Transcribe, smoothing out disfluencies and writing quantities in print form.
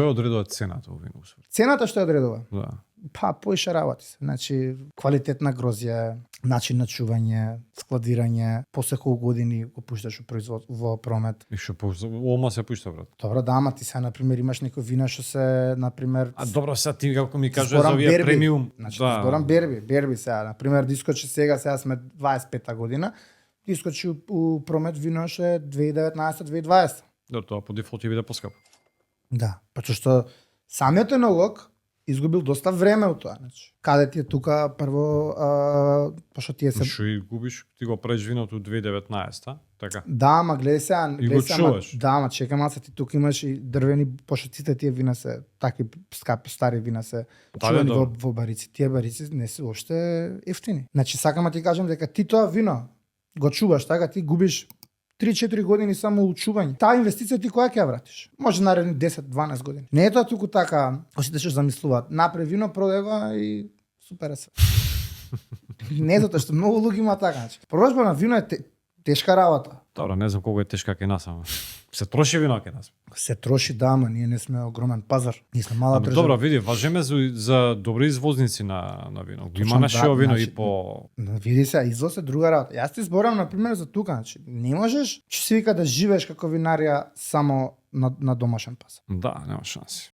Кој одредува цената во вино? Цената што ја одредува? Да. Па, поише работи се. Значи, квалитетна грозја, начин на чување, складирање, после колку години го пушташ во промет. И што ома се пушта, брат. Добро, да, ама ти сега, например, имаш некои вина што се, например... А добро, сега ти како ми кажеш зборам за овие берби. премиум. Значи, Да. зборам берби сега. Например, дискочи сега сме 25-та година, дискочи у промет вино што е 2019-2020. Да, тоа по дефолт ќе биде поскапо. Да, пато што самиот енолог изгубил доста време од тоа, значи. Каде ти е тука прво пошто тие се Што и губиш, ти го правиш виното 2019-та, така. Да, ама гледај сега, И го чуваш. да, ама чекам, малце ти тука имаш и дрвени, пошто сите тие вина се таки скапи, стари вина се чувани во барици. Тие барици не се уште ефтини. Значи сакам ти кажам дека ти тоа вино го чуваш, така ти губиш 3-4 години само учување. Таа инвестиција ти која ќе ја вратиш? Може наредни 10-12 години. Не е тоа туку така, сите што замислуваат. Направи вино, продај го и супер се. Не затоа што многу луѓе има така, значи. Продажба на вино е тешка работа. Добро, не знам колку е тешка кај нас, ама се троши вино кај нас. Се троши, да, ама ние не сме огромен пазар. Ние сме мала држава. Добро, види, важеме за добри извозници на вино. Има нашио вино и по... Види се, извоз е друга работа. Јас ти зборам, например, за тука. Значи, не можеш, че се вика да живееш како винарија само на домашен пазар. Да, нема шанси.